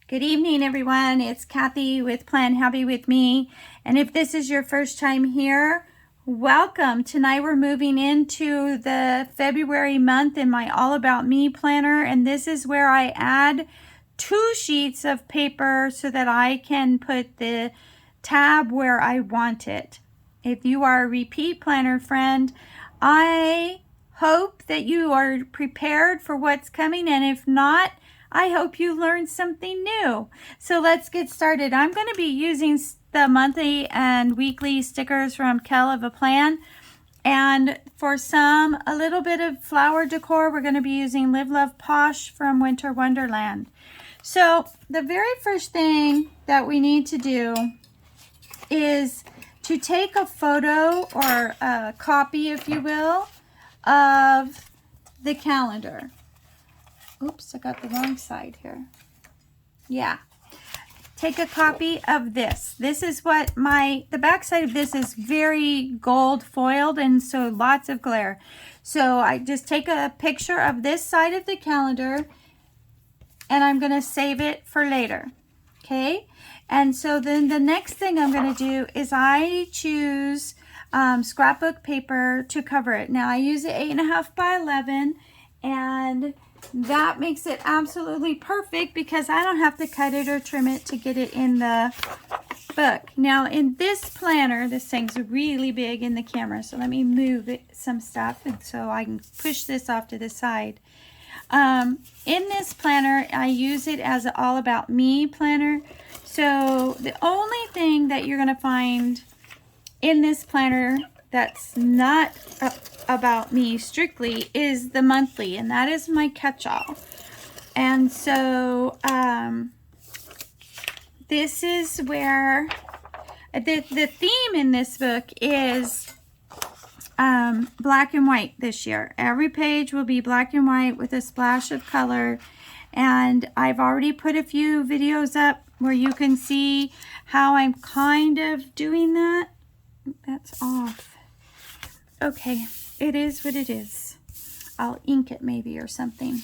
Good evening, everyone. It's Kathy with Plan Happy with Me. And if this is your first time here, welcome. Tonight we're moving into the February month in my All About Me planner. And this is where I add 2 sheets of paper so that I can put the tab where I want it. If you are a repeat planner friend, I hope that you are prepared for what's coming. And if not, I hope you learned something new. So let's get started. I'm going to be using the monthly and weekly stickers from Kell of a Plan. And for a little bit of flower decor, we're going to be using Live Love Posh from Winter Wonderland. So the very first thing that we need to do is to take a photo or a copy, if you will, of the calendar. Oops, I got the wrong side here. Yeah. Take a copy of this. This is what the back side of this is very gold foiled and so lots of glare. So I just take a picture of this side of the calendar and I'm going to save it for later. Okay. And so then the next thing I'm going to do is I choose scrapbook paper to cover it. Now I use it 8.5 by 11 and that makes it absolutely perfect because I don't have to cut it or trim it to get it in the book. Now in this planner, this thing's really big in the camera, so let me move some stuff and so I can push this off to the side. In this planner, I use it as an All About Me planner. So the only thing that you're going to find in this planner that's not about me strictly is the monthly, and that is my catch-all. And so this is where the theme in this book is black and white this year. Every page will be black and white with a splash of color, and I've already put a few videos up where you can see how I'm kind of doing that. That's off. Okay, it is what it is. I'll ink it maybe or something.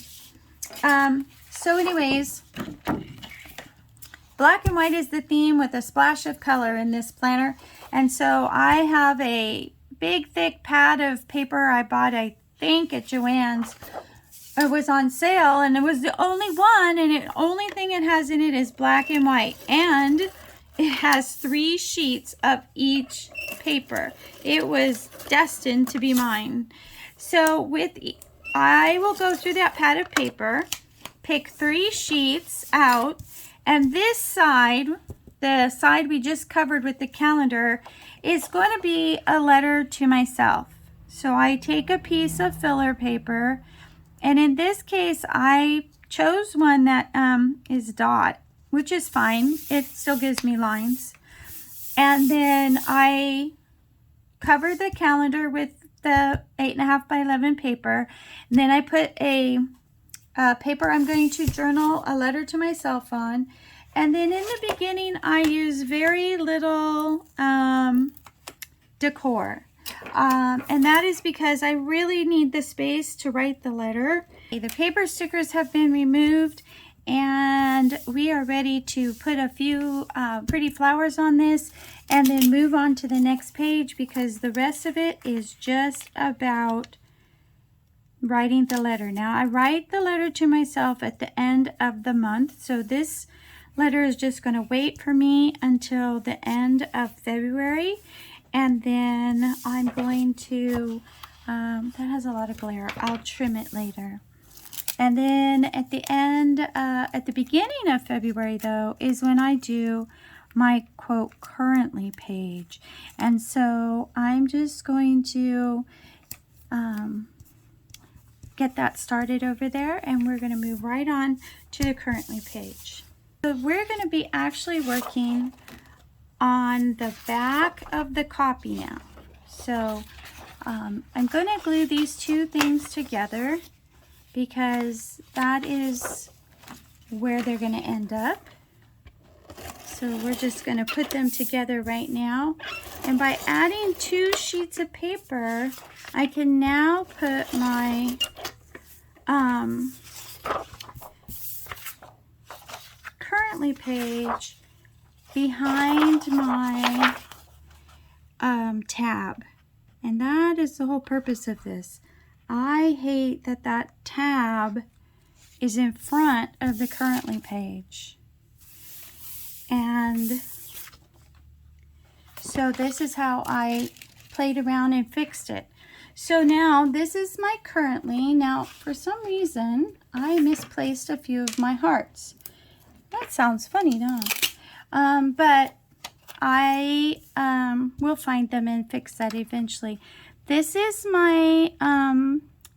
So anyways, black and white is the theme with a splash of color in this planner. And so I have a big thick pad of paper I bought, I think at Joann's. It was on sale and it was the only one, and the only thing it has in it is black and white. And it has 3 sheets of each paper. It was destined to be mine. So I will go through that pad of paper, pick 3 sheets out, and this side, the side we just covered with the calendar, is going to be a letter to myself. So I take a piece of filler paper, and in this case I chose one that is dot, which is fine. It still gives me lines. And then I cover the calendar with the 8.5 by 11 paper. And then I put a paper I'm going to journal a letter to myself on. And then in the beginning, I use very little decor. And that is because I really need the space to write the letter. The paper stickers have been removed, and we are ready to put a few pretty flowers on this and then move on to the next page, because the rest of it is just about writing the letter. Now I write the letter to myself at the end of the month, so this letter is just going to wait for me until the end of February, and then I'm going to that has a lot of glare, I'll trim it later. And then at the end, at the beginning of February, though, is when I do my quote currently page. And so I'm just going to get that started over there, and we're going to move right on to the currently page. So we're going to be actually working on the back of the copy now. So I'm going to glue these 2 things together, because that is where they're going to end up. So we're just going to put them together right now. And by adding 2 sheets of paper, I can now put my currently page behind my tab. And that is the whole purpose of this. I hate that that tab is in front of the currently page. And so this is how I played around and fixed it. So now this is my currently. Now for some reason I misplaced a few of my hearts. That sounds funny, huh? But I will find them and fix that eventually. This is my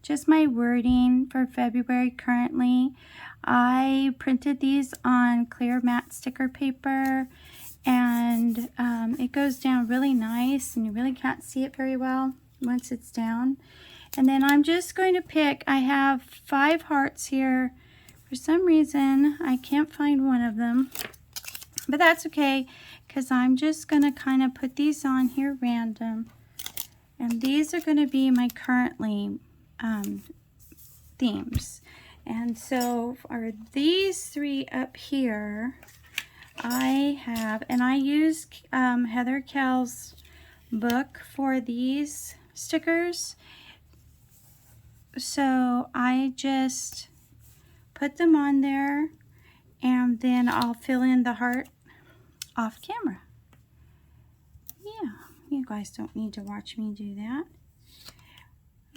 just my wording for February currently. I printed these on clear matte sticker paper, and it goes down really nice, and you really can't see it very well once it's down. And then I'm just going to pick, I have 5 hearts here. For some reason I can't find one of them, but that's okay, because I'm just going to kind of put these on here random. And these are going to be my currently themes. And so for these 3 up here, I have, and I used Heather Kell's book for these stickers. So I just put them on there, and then I'll fill in the heart off camera. Yeah, you guys don't need to watch me do that.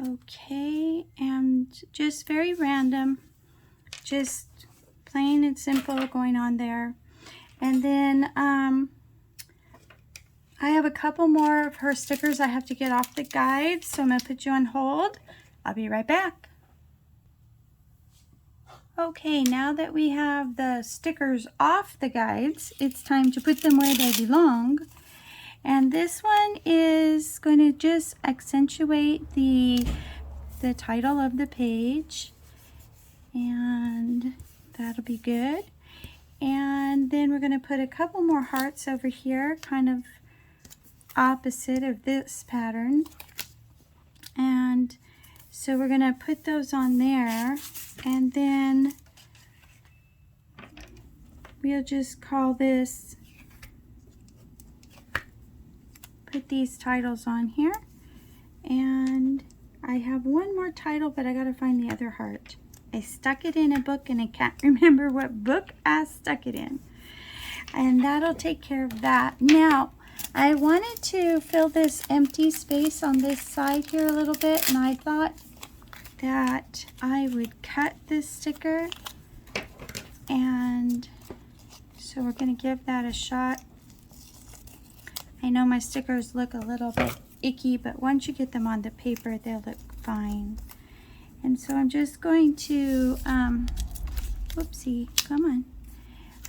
Okay, and just very random, just plain and simple going on there. And then I have a couple more of her stickers I have to get off the guide, so I'm going to put you on hold. I'll be right back. Okay, now that we have the stickers off the guides, it's time to put them where they belong. And this one is going to just accentuate the title of the page, and that'll be good. And then we're going to put a couple more hearts over here, kind of opposite of this pattern. And so we're going to put those on there, and then we'll just call this, put these titles on here. And I have one more title, but I got to find the other heart. I stuck it in a book and I can't remember what book I stuck it in. And that'll take care of that. Now, I wanted to fill this empty space on this side here a little bit, and I thought that I would cut this sticker, and so we're going to give that a shot. I know my stickers look a little bit icky, but once you get them on the paper, they'll look fine. And so I'm just going to, whoopsie, come on.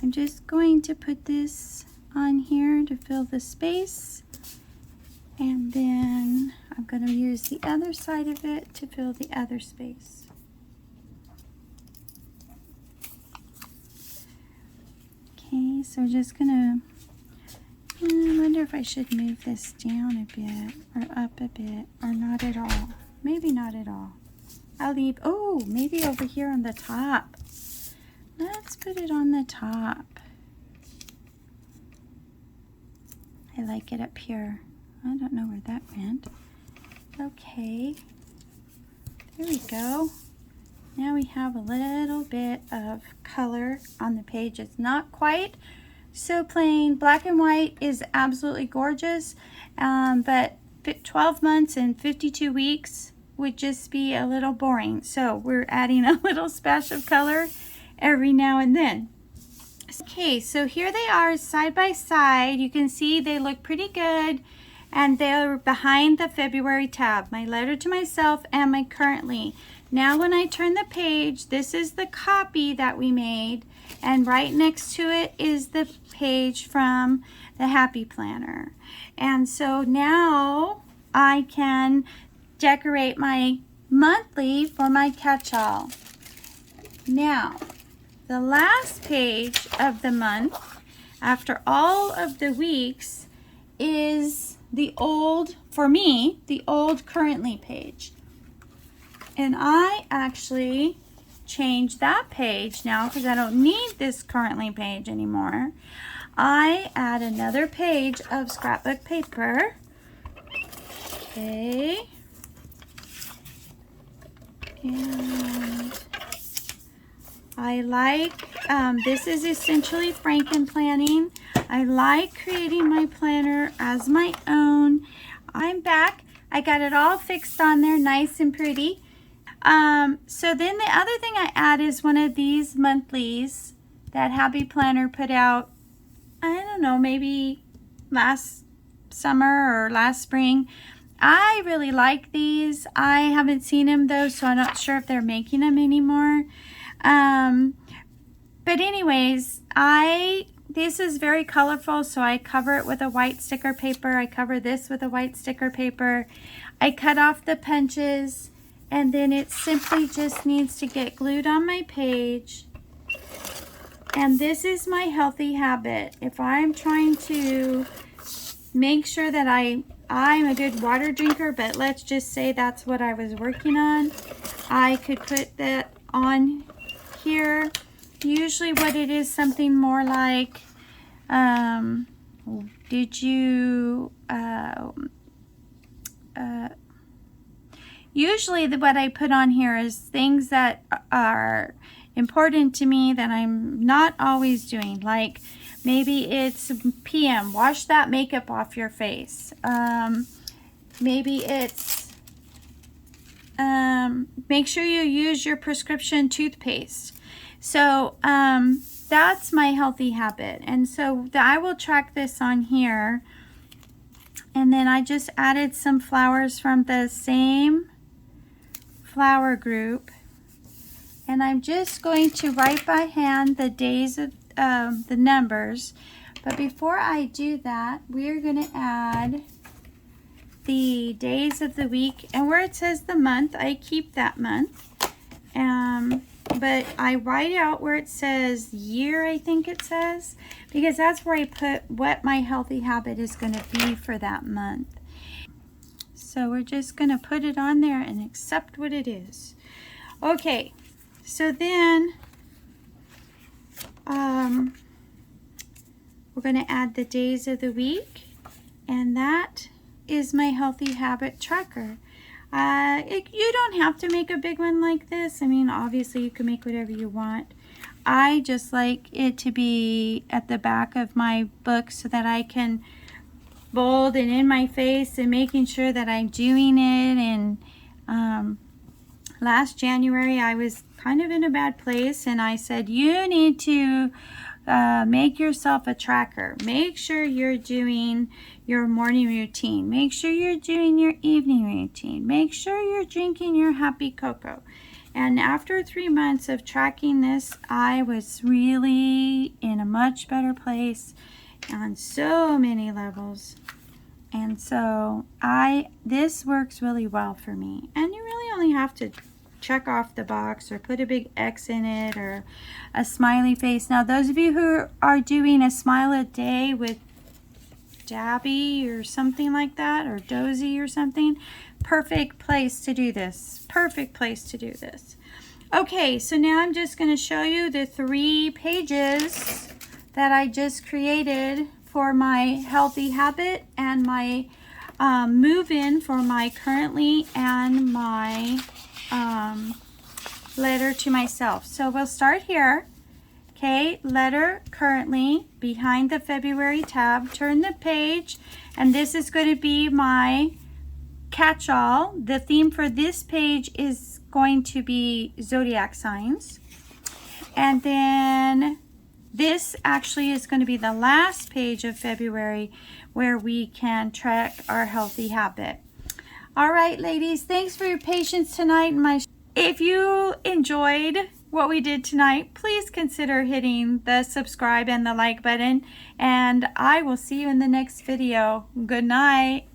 I'm just going to put this on here to fill the space. And then I'm going to use the other side of it to fill the other space. Okay, so we're just going to, I wonder if I should move this down a bit or up a bit, or not at all. Maybe not at all. I'll leave, oh, maybe over here on the top. Let's put it on the top. I like it up here. I don't know where that went. Okay, there we go. Now we have a little bit of color on the page. It's not quite so plain. Black and white is absolutely gorgeous, but 12 months and 52 weeks would just be a little boring. So we're adding a little splash of color every now and then. Okay, so here they are side by side. You can see they look pretty good, and they're behind the February tab, my letter to myself and my currently. Now when I turn the page, this is the copy that we made, and right next to it is the page from the Happy Planner. And so now I can decorate my monthly for my catch-all. Now, the last page of the month, after all of the weeks, is the old, for me, the old currently page. And I actually change that page now because I don't need this currently page anymore. I add another page of scrapbook paper. Okay. And I like, this is essentially Franken planning. I like creating my planner as my own. I'm back. I got it all fixed on there, nice and pretty. So then the other thing I add is one of these monthlies that Happy Planner put out, I don't know, maybe last summer or last spring. I really like these. I haven't seen them though, so I'm not sure if they're making them anymore. But anyways, this is very colorful, so I cover it with a white sticker paper. I cover this with a white sticker paper. I cut off the punches, and then it simply just needs to get glued on my page. And this is my healthy habit. If I'm trying to make sure that I'm a good water drinker, but let's just say that's what I was working on, I could put that on here. Usually what it is, something more like, usually what I put on here is things that are important to me that I'm not always doing. Like maybe it's PM, wash that makeup off your face. Maybe it's make sure you use your prescription toothpaste. So that's my healthy habit. And so I will track this on here. And then I just added some flowers from the same flower group. And I'm just going to write by hand the days of the numbers. But before I do that, we're going to add the days of the week. And where it says the month, I keep that month. But I write out where it says year, I think it says, because that's where I put what my healthy habit is going to be for that month. So we're just going to put it on there and accept what it is. Okay, so then we're going to add the days of the week, and that is my healthy habit tracker. You don't have to make a big one like this. I mean, obviously you can make whatever you want. I just like it to be at the back of my book so that I can bold and in my face and making sure that I'm doing it. And last January I was kind of in a bad place, and I said, you need to make yourself a tracker. Make sure you're doing your morning routine. Make sure you're doing your evening routine. Make sure you're drinking your happy cocoa. And after 3 months of tracking this, I was really in a much better place on so many levels. And so this works really well for me. And you really only have to check off the box or put a big X in it or a smiley face. Now, those of you who are doing a smile a day with Dabby or something like that, or Dozy or something, perfect place to do this. Perfect place to do this. Okay, so now I'm just going to show you the 3 pages that I just created for my healthy habit and my move-in for my currently and my letter to myself. So we'll start here. Okay, letter currently behind the February tab. Turn the page, and this is going to be my catch-all. The theme for this page is going to be zodiac signs. And then this actually is going to be the last page of February where we can track our healthy habit. All right, ladies, thanks for your patience tonight. If you enjoyed what we did tonight, please consider hitting the subscribe and the like button, and I will see you in the next video. Good night.